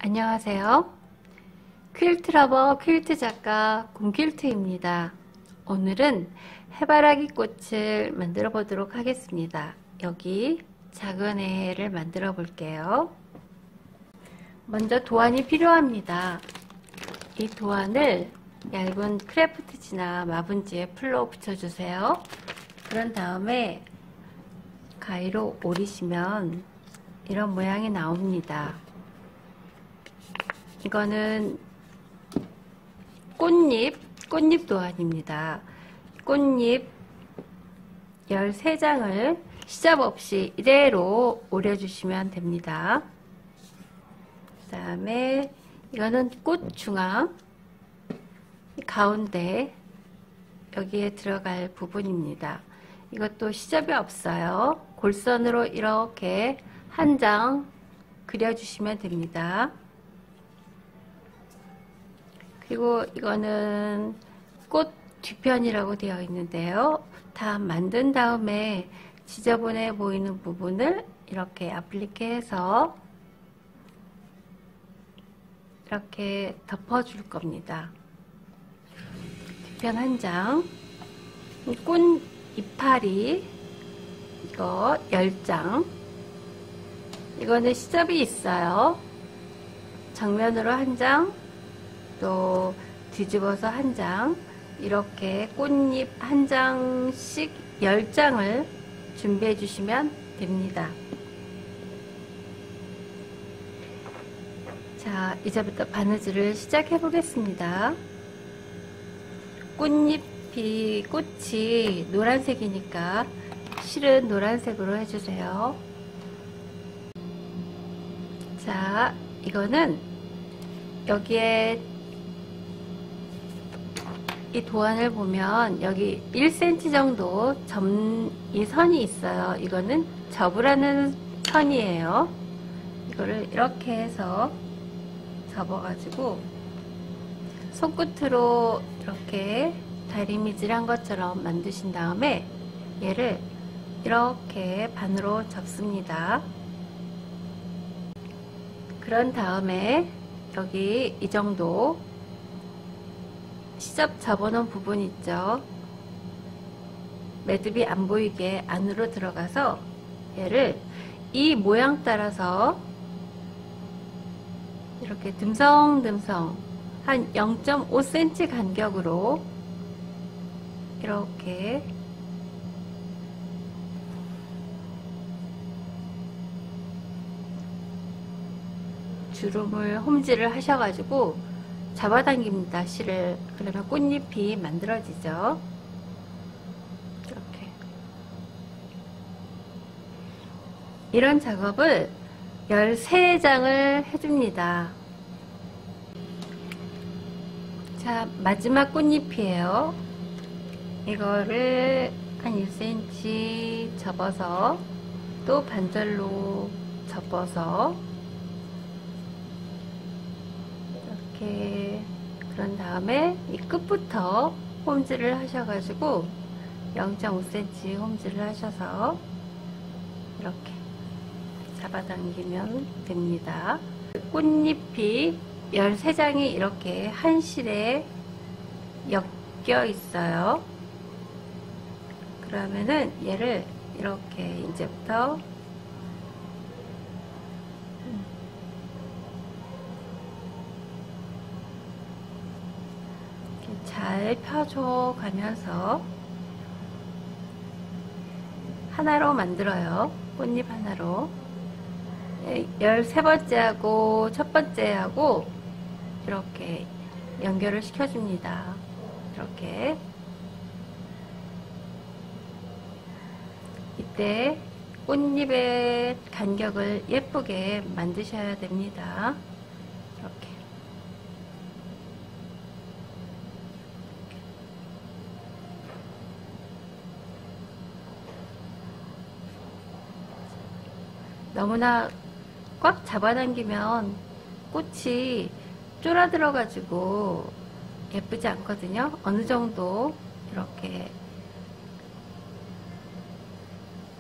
안녕하세요. 퀼트러버 퀼트 작가 곰퀼트입니다. 오늘은 해바라기 꽃을 만들어 보도록 하겠습니다. 여기 작은 애를 만들어 볼게요. 먼저 도안이 필요합니다. 이 도안을 얇은 크래프트지나 마분지에 풀로 붙여주세요. 그런 다음에 가위로 오리시면 이런 모양이 나옵니다. 이거는 꽃잎 도안입니다. 꽃잎 13장을 시접 없이 이대로 오려주시면 됩니다. 그 다음에 이거는 꽃 중앙 가운데 여기에 들어갈 부분입니다. 이것도 시접이 없어요. 골선으로 이렇게 한 장 그려주시면 됩니다. 그리고 이거는 꽃 뒤편이라고 되어 있는데요. 다 만든 다음에 지저분해 보이는 부분을 이렇게 아플리케해서 이렇게 덮어줄 겁니다. 뒤편 한 장, 꽃 이파리 이거 10장, 이거는 시접이 있어요. 정면으로 한 장, 또 뒤집어서 한 장, 이렇게 꽃잎 한 장씩 10장을 준비해 주시면 됩니다. 자, 이제부터 바느질을 시작해 보겠습니다. 꽃이 노란색이니까 실은 노란색으로 해주세요. 자, 이거는 여기에 이 도안을 보면 여기 1cm 정도 이 선이 있어요. 이거는 접으라는 선이에요. 이거를 이렇게 해서 접어가지고 손끝으로 이렇게 다리미질한 것처럼 만드신 다음에 얘를 이렇게 반으로 접습니다. 그런 다음에 여기 이 정도 시접 접어놓은 부분 있죠. 매듭이 안 보이게 안으로 들어가서 얘를 이 모양 따라서 이렇게 듬성듬성 한 0.5cm 간격으로 이렇게 주름을 홈질을 하셔가지고 잡아당깁니다. 실을. 그러면 꽃잎이 만들어지죠. 이렇게 이런 작업을 13장을 해줍니다. 자, 마지막 꽃잎이에요. 이거를 한 1cm 접어서 또 반절로 접어서 이렇게, 그런 다음에 이 끝부터 홈질을 하셔가지고 0.5cm 홈질을 하셔서 이렇게 잡아당기면 됩니다. 꽃잎이 13장이 이렇게 한 실에 엮여 있어요. 그러면은 얘를 이렇게 이제부터 잘 펴줘 가면서 하나로 만들어요. 꽃잎 하나로. 13번째하고 첫 번째하고 이렇게 연결을 시켜줍니다. 이렇게. 이때 꽃잎의 간격을 예쁘게 만드셔야 됩니다. 이렇게. 너무나 꽉 잡아당기면 꽃이 쫄아들어 가지고 예쁘지 않거든요. 어느 정도 이렇게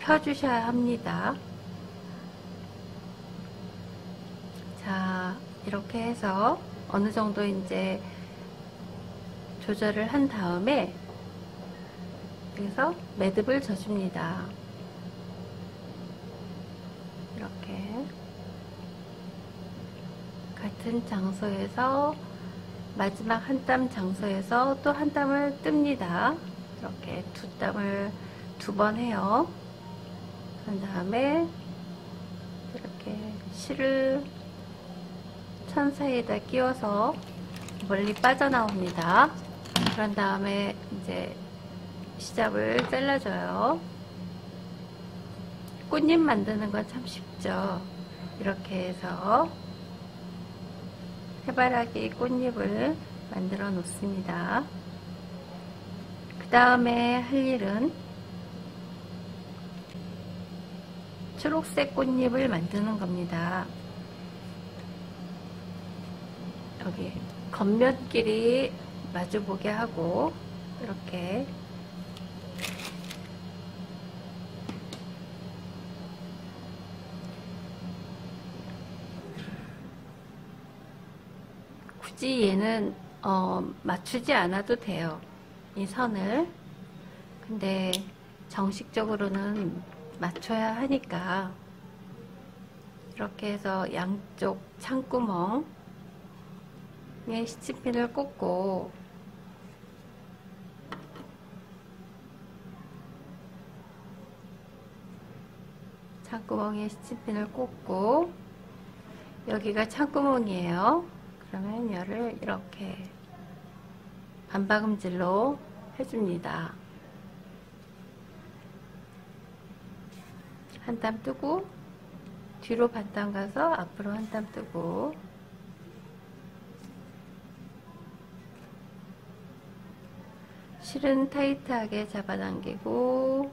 펴주셔야 합니다. 자, 이렇게 해서 어느 정도 이제 조절을 한 다음에 그래서 매듭을 져줍니다. 이렇게 같은 장소에서 마지막 한 땀 장소에서 또 한 땀을 뜹니다. 이렇게 두 땀을 두 번 해요. 그런 다음에 이렇게 실을 천 사이에다 끼워서 멀리 빠져나옵니다. 그런 다음에 이제 시접을 잘라줘요. 꽃잎 만드는 건 참 쉽죠. 이렇게 해서 해바라기 꽃잎을 만들어 놓습니다. 그 다음에 할 일은 초록색 꽃잎을 만드는 겁니다. 여기 겉면끼리 마주보게 하고 이렇게 굳이 얘는 맞추지 않아도 돼요. 이 선을. 근데 정식적으로는 맞춰야 하니까 이렇게 해서 양쪽 창구멍에 시침핀을 꽂고 창구멍에 시침핀을 꽂고 여기가 창구멍이에요. 그러면 열을 이렇게 반박음질로 해줍니다. 한 땀 뜨고 뒤로 반땀 가서 앞으로 한 땀 뜨고 실은 타이트하게 잡아당기고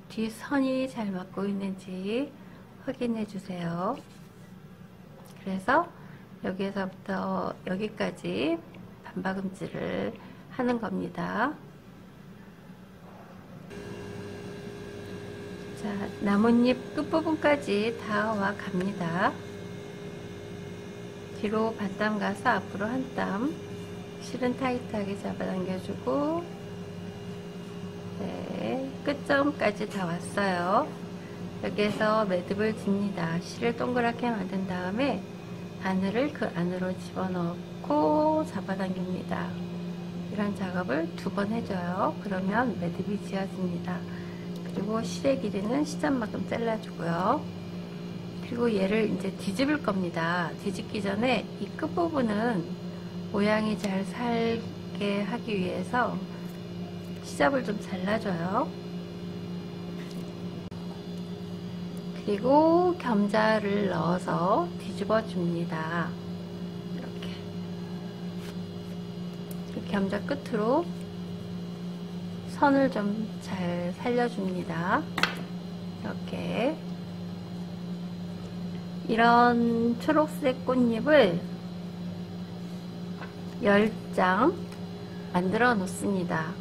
뒷선이 잘 맞고 있는지 확인해 주세요. 그래서 여기에서부터 여기까지 반박음질을 하는 겁니다. 자, 나뭇잎 끝부분까지 다 와 갑니다. 뒤로 반땀 가서 앞으로 한 땀, 실은 타이트하게 잡아당겨주고, 네, 끝점까지 다 왔어요. 여기에서 매듭을 집니다. 실을 동그랗게 만든 다음에 바늘을 그 안으로 집어넣고 잡아당깁니다. 이런 작업을 두 번 해줘요. 그러면 매듭이 지어집니다. 그리고 실의 길이는 시접만큼 잘라주고요. 그리고 얘를 이제 뒤집을 겁니다. 뒤집기 전에 이 끝부분은 모양이 잘 살게 하기 위해서 시접을 좀 잘라줘요. 그리고 겸자를 넣어서 뒤집어 줍니다. 이렇게 겸자 끝으로 선을 좀 잘 살려줍니다. 이렇게 이런 초록색 꽃잎을 10장 만들어 놓습니다.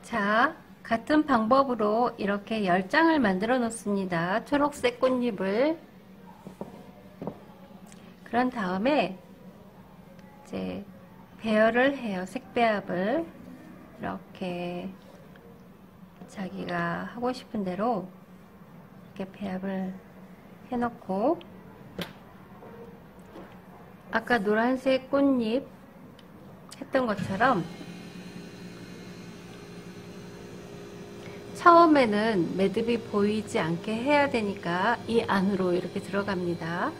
자, 같은 방법으로 이렇게 10장을 만들어 놓습니다. 초록색 꽃잎을. 그런 다음에 이제 배열을 해요. 색배합을. 이렇게 자기가 하고 싶은 대로 이렇게 배합을 해놓고, 아까 노란색 꽃잎 했던 것처럼 처음에는 매듭이 보이지 않게 해야 되니까 이 안으로 이렇게 들어갑니다.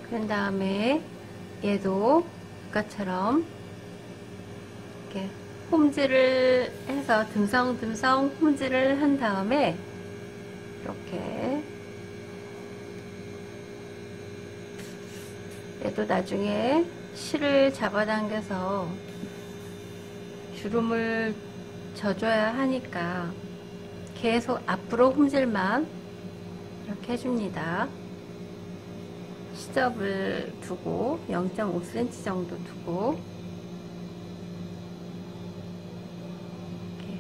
그런 다음에 얘도 아까처럼 이렇게 홈질을 해서 듬성듬성 홈질을 한 다음에 이렇게 얘도 나중에 실을 잡아당겨서 주름을 져줘야 하니까 계속 앞으로 홈질만 이렇게 해줍니다. 시접을 두고 0.5cm 정도 두고 이렇게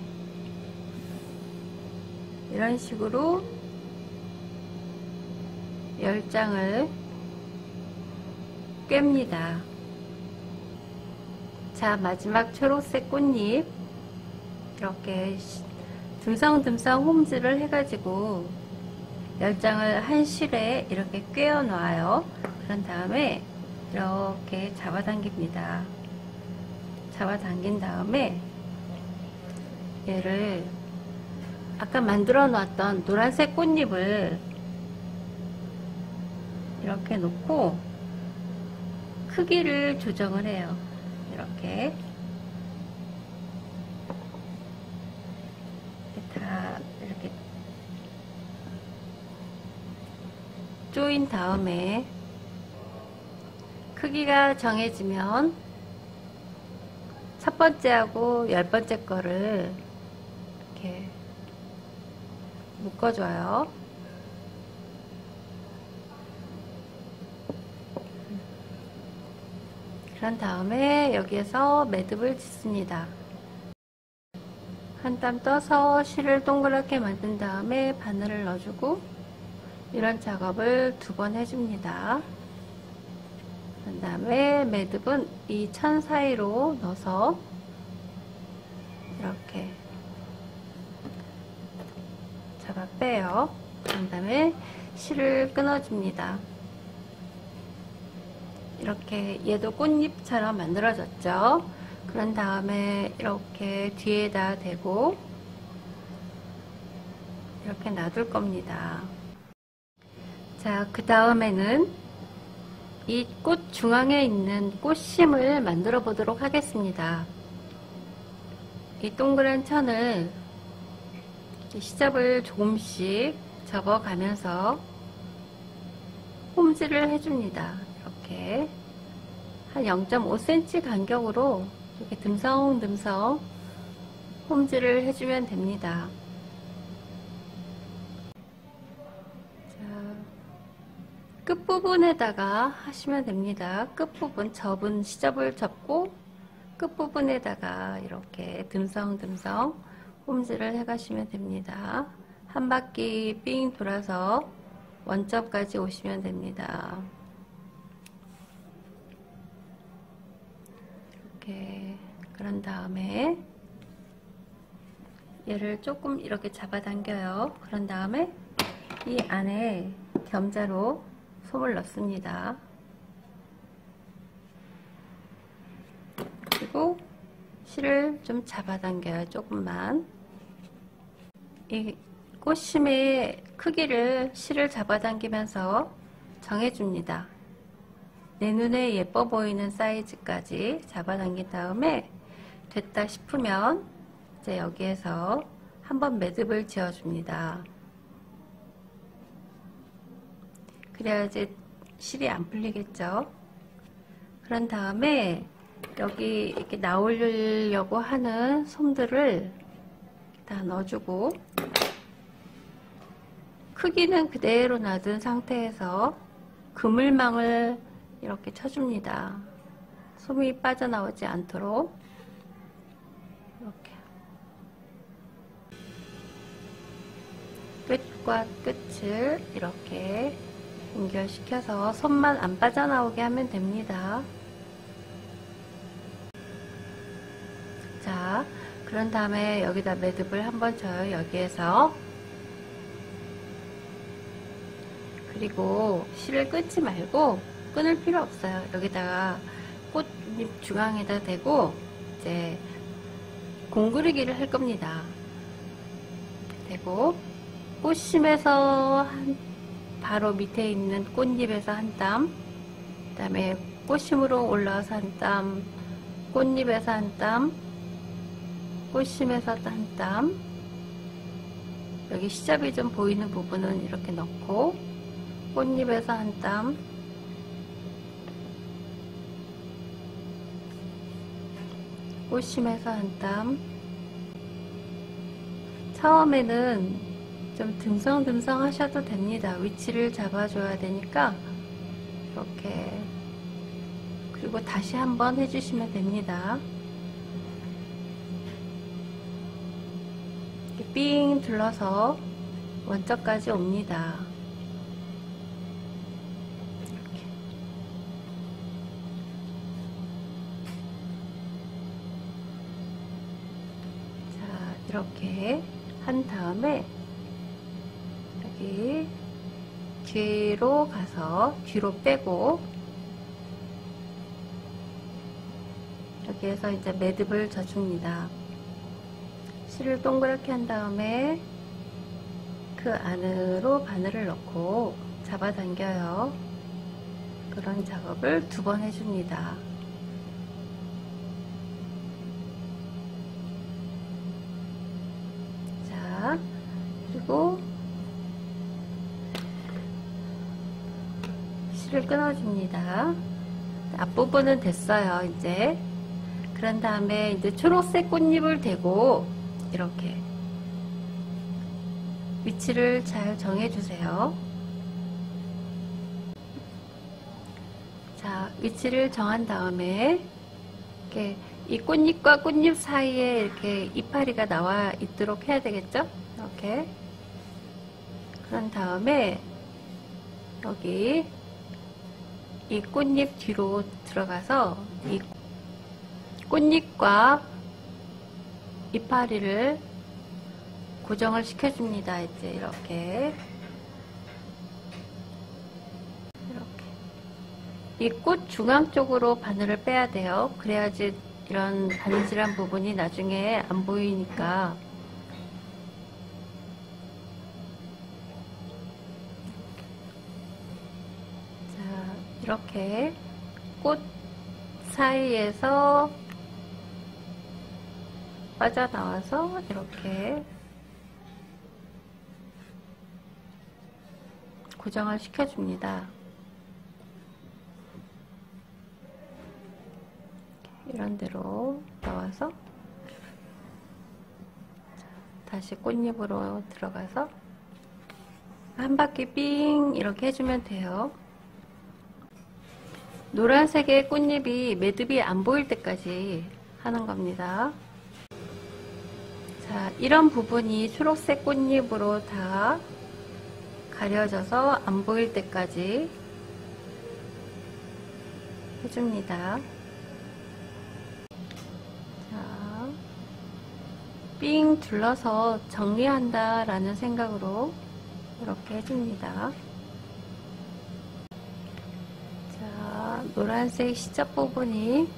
이런 식으로 10장을 꿰입니다. 자, 마지막 초록색 꽃잎 이렇게 듬성듬성 홈즈를 해가지고 10장을 한 실에 이렇게 꿰어 놔요. 그런 다음에 이렇게 잡아당깁니다. 잡아당긴 다음에 얘를 아까 만들어 놨던 노란색 꽃잎을 이렇게 놓고 크기를 조정을 해요. 이렇게 다 이렇게 조인 다음에 크기가 정해지면 첫 번째하고 10번째 거를 이렇게 묶어줘요. 그런 다음에 여기에서 매듭을 짓습니다. 한 땀 떠서 실을 동그랗게 만든 다음에 바늘을 넣어주고 이런 작업을 2번 해줍니다. 그 다음에 매듭은 이 천 사이로 넣어서 이렇게 잡아 빼요. 그 다음에 실을 끊어줍니다. 이렇게 얘도 꽃잎처럼 만들어졌죠. 그런 다음에 이렇게 뒤에다 대고 이렇게 놔둘 겁니다. 자, 그 다음에는 이 꽃 중앙에 있는 꽃심을 만들어 보도록 하겠습니다. 이 동그란 천을 시접을 조금씩 접어 가면서 홈즈를 해줍니다. 이렇게 한 0.5cm 간격으로 이렇게 듬성듬성 홈즈를 해주면 됩니다. 끝부분에다가 하시면 됩니다. 끝부분 접은 시접을 접고 끝부분에다가 이렇게 듬성듬성 홈즈를 해 가시면 됩니다. 한 바퀴 삥 돌아서 원점까지 오시면 됩니다. 이렇게 그런 다음에 얘를 조금 이렇게 잡아당겨요. 그런 다음에 이 안에 겸자로 솜을 넣습니다. 그리고 실을 좀 잡아당겨요. 조금만. 이 꽃심의 크기를 실을 잡아당기면서 정해줍니다. 내 눈에 예뻐 보이는 사이즈까지 잡아당긴 다음에 됐다 싶으면 이제 여기에서 한번 매듭을 지어줍니다. 그래야지 실이 안 풀리겠죠. 그런 다음에 여기 이렇게 나오려고 하는 솜들을 다 넣어주고 크기는 그대로 놔둔 상태에서 그물망을 이렇게 쳐줍니다. 솜이 빠져나오지 않도록 이렇게 끝과 끝을 이렇게 연결시켜서 솜만 안 빠져나오게 하면 됩니다. 자, 그런 다음에 여기다 매듭을 한번 쳐요. 여기에서. 그리고 실을 끊지 말고 끊을 필요 없어요. 여기다가 꽃잎 중앙에다 대고 이제 공구르기를 할 겁니다. 대고 꽃심에서 바로 밑에 있는 꽃잎에서 한 땀, 그 다음에 꽃심으로 올라와서 한 땀, 꽃잎에서 한 땀, 꽃심에서 한 땀, 여기 시접이 좀 보이는 부분은 이렇게 넣고 꽃잎에서 한 땀, 꽃심에서 한 땀. 처음에는 좀 듬성듬성 하셔도 됩니다. 위치를 잡아줘야 되니까 이렇게. 그리고 다시 한번 해주시면 됩니다. 이렇게 삥 둘러서 원점까지 옵니다. 이렇게 한 다음에 여기 뒤로 가서 뒤로 빼고 여기에서 이제 매듭을 져줍니다. 실을 동그랗게 한 다음에 그 안으로 바늘을 넣고 잡아당겨요. 그런 작업을 2번 해줍니다. 자, 그리고 실을 끊어줍니다. 앞부분은 됐어요. 이제 그런 다음에 이제 초록색 꽃잎을 대고 이렇게 위치를 잘 정해주세요. 자, 위치를 정한 다음에 이렇게 이 꽃잎과 꽃잎 사이에 이렇게 이파리가 나와 있도록 해야 되겠죠? 이렇게. 그런 다음에 여기 이 꽃잎 뒤로 들어가서 이 꽃잎과 이파리를 고정을 시켜줍니다. 이제 이렇게 이 꽃 중앙 쪽으로 바늘을 빼야 돼요. 그래야지 이런 바느질한 부분이 나중에 안 보이니까. 자, 이렇게 꽃 사이에서 빠져나와서 이렇게 고정을 시켜줍니다. 이런 대로 나와서 다시 꽃잎으로 들어가서 한 바퀴 삥 이렇게 해주면 돼요. 노란색의 꽃잎이 매듭이 안 보일 때까지 하는 겁니다. 자, 이런 부분이 초록색 꽃잎으로 다 가려져서 안 보일 때까지 해줍니다. 자, 삥 둘러서 정리한다 라는 생각으로 이렇게 해줍니다. 자, 노란색 시접 부분이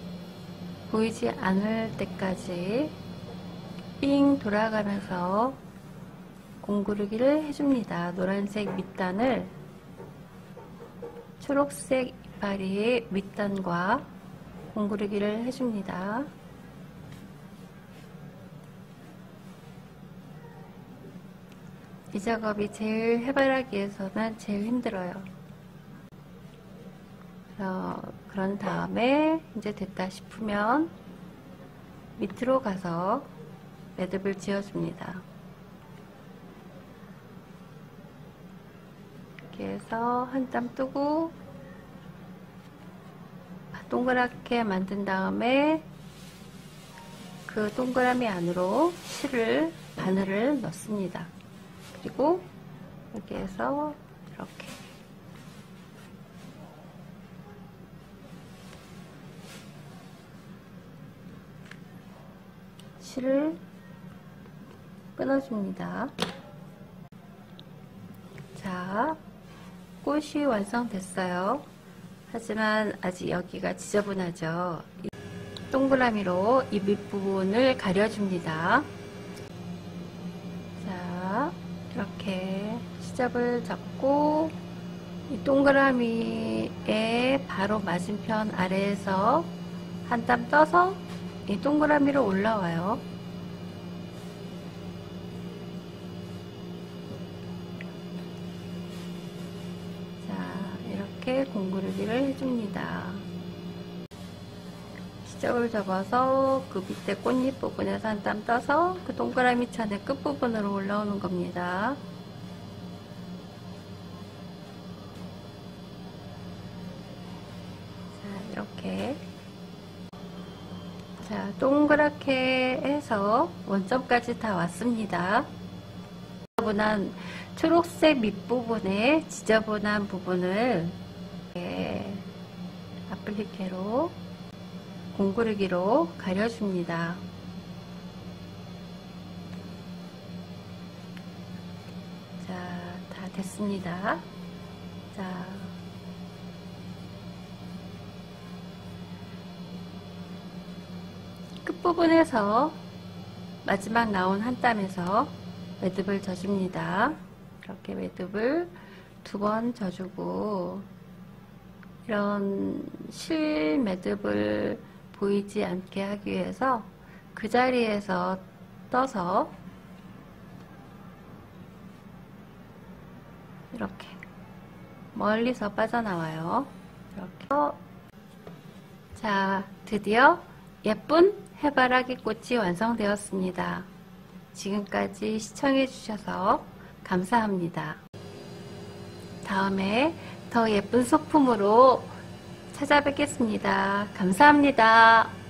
보이지 않을 때까지 삥 돌아가면서 공구르기를 해줍니다. 노란색 밑단을 초록색 이파리의 밑단과 공구르기를 해줍니다. 이 작업이 제일 해바라기에서는 제일 힘들어요. 그런 다음에 이제 됐다 싶으면 밑으로 가서 매듭을 지어줍니다. 이렇게 해서 한 땀 뜨고 동그랗게 만든 다음에 그 동그라미 안으로 실을 바늘을 넣습니다. 그리고 여기에서 이렇게 실을 끊어줍니다. 자, 꽃이 완성됐어요. 하지만 아직 여기가 지저분하죠. 동그라미로 이 밑부분을 가려줍니다. 자, 이렇게 시접을 잡고 이 동그라미의 바로 맞은편 아래에서 한 땀 떠서 이 동그라미로 올라와요. 이렇게 공구르기를 해줍니다. 시접을 접어서 그 밑에 꽃잎 부분에서 한 땀 떠서 그 동그라미 천의 끝부분으로 올라오는 겁니다. 자, 이렇게 자, 동그랗게 해서 원점까지 다 왔습니다. 지저분한 초록색 밑부분에 지저분한 부분을 이렇게 아플리케로 공구르기로 가려줍니다. 됐습니다. 자, 끝부분에서 마지막 나온 한 땀에서 매듭을 져줍니다. 이렇게 매듭을 2번 져주고, 이런 실 매듭을 보이지 않게 하기 위해서 그 자리에서 떠서 이렇게 멀리서 빠져나와요. 이렇게. 자, 드디어 예쁜 해바라기 꽃이 완성되었습니다. 지금까지 시청해 주셔서 감사합니다. 다음에 더 예쁜 소품으로 찾아뵙겠습니다. 감사합니다.